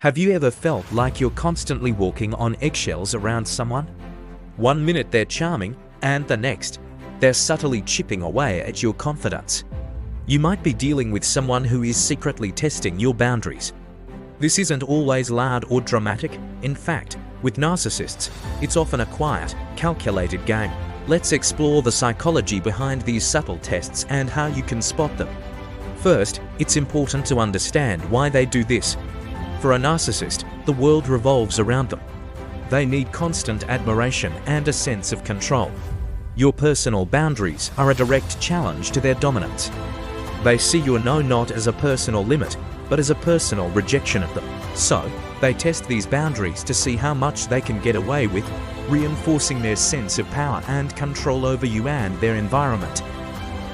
Have you ever felt like you're constantly walking on eggshells around someone? One minute they're charming, and the next, they're subtly chipping away at your confidence. You might be dealing with someone who is secretly testing your boundaries. This isn't always loud or dramatic. In fact, with narcissists, it's often a quiet, calculated game. Let's explore the psychology behind these subtle tests and how you can spot them. First, it's important to understand why they do this. For a narcissist, the world revolves around them. They need constant admiration and a sense of control. Your personal boundaries are a direct challenge to their dominance. They see your no not as a personal limit, but as a personal rejection of them. So, they test these boundaries to see how much they can get away with, reinforcing their sense of power and control over you and their environment.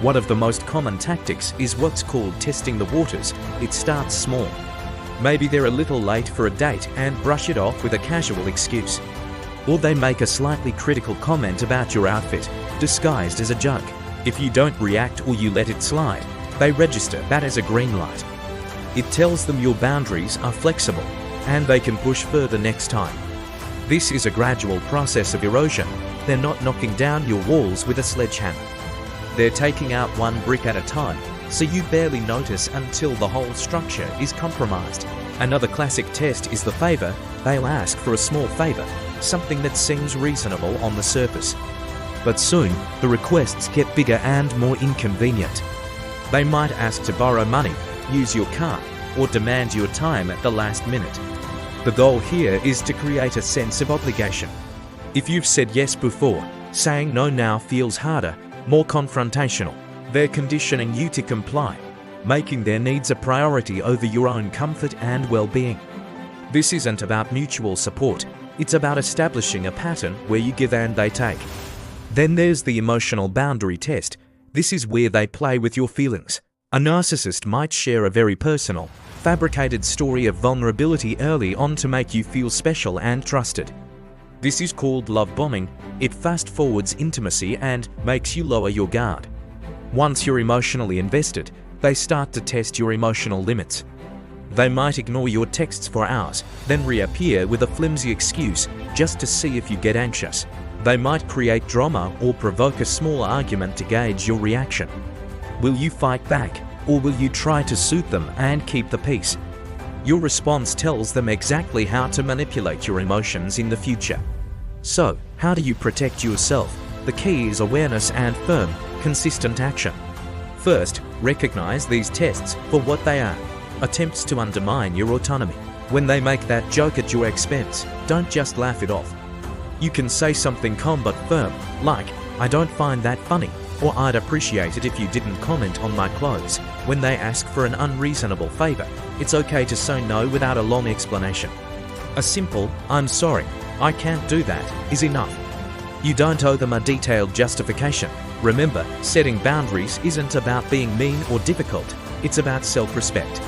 One of the most common tactics is what's called testing the waters. It starts small. Maybe they're a little late for a date and brush it off with a casual excuse. Or they make a slightly critical comment about your outfit, disguised as a joke. If you don't react or you let it slide, they register that as a green light. It tells them your boundaries are flexible and they can push further next time. This is a gradual process of erosion. They're not knocking down your walls with a sledgehammer. They're taking out one brick at a time, so you barely notice until the whole structure is compromised. Another classic test is the favor. They'll ask for a small favor, something that seems reasonable on the surface. But soon, the requests get bigger and more inconvenient. They might ask to borrow money, use your car, or demand your time at the last minute. The goal here is to create a sense of obligation. If you've said yes before, saying no now feels harder, more confrontational. They're conditioning you to comply, making their needs a priority over your own comfort and well-being. This isn't about mutual support, it's about establishing a pattern where you give and they take. Then there's the emotional boundary test. This is where they play with your feelings. A narcissist might share a very personal, fabricated story of vulnerability early on to make you feel special and trusted. This is called love bombing. It fast-forwards intimacy and makes you lower your guard. Once you're emotionally invested, they start to test your emotional limits. They might ignore your texts for hours, then reappear with a flimsy excuse just to see if you get anxious. They might create drama or provoke a small argument to gauge your reaction. Will you fight back, or will you try to soothe them and keep the peace? Your response tells them exactly how to manipulate your emotions in the future. So, how do you protect yourself? The key is awareness and firm, consistent action. First, recognize these tests for what they are: attempts to undermine your autonomy. When they make that joke at your expense, don't just laugh it off. You can say something calm but firm, like, "I don't find that funny," or "I'd appreciate it if you didn't comment on my clothes." When they ask for an unreasonable favor, it's okay to say no without a long explanation. A simple, "I'm sorry, I can't do that," is enough. You don't owe them a detailed justification. Remember, setting boundaries isn't about being mean or difficult, it's about self-respect.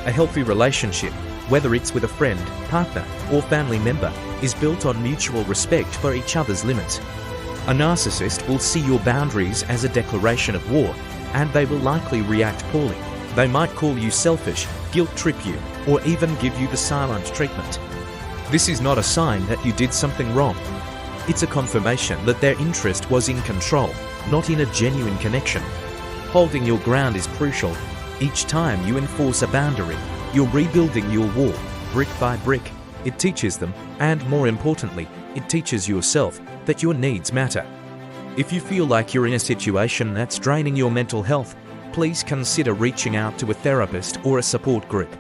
A healthy relationship, whether it's with a friend, partner, or family member, is built on mutual respect for each other's limits. A narcissist will see your boundaries as a declaration of war, and they will likely react poorly. They might call you selfish, guilt-trip you, or even give you the silent treatment. This is not a sign that you did something wrong. It's a confirmation that their interest was in control, not in a genuine connection. Holding your ground is crucial. Each time you enforce a boundary, you're rebuilding your wall, brick by brick. It teaches them, and more importantly, it teaches yourself, that your needs matter. If you feel like you're in a situation that's draining your mental health, please consider reaching out to a therapist or a support group.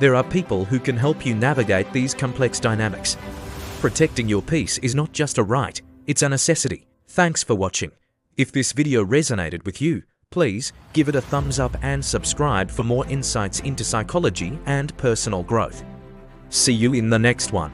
There are people who can help you navigate these complex dynamics. Protecting your peace is not just a right, it's a necessity. Thanks for watching. If this video resonated with you, please give it a thumbs up and subscribe for more insights into psychology and personal growth. See you in the next one.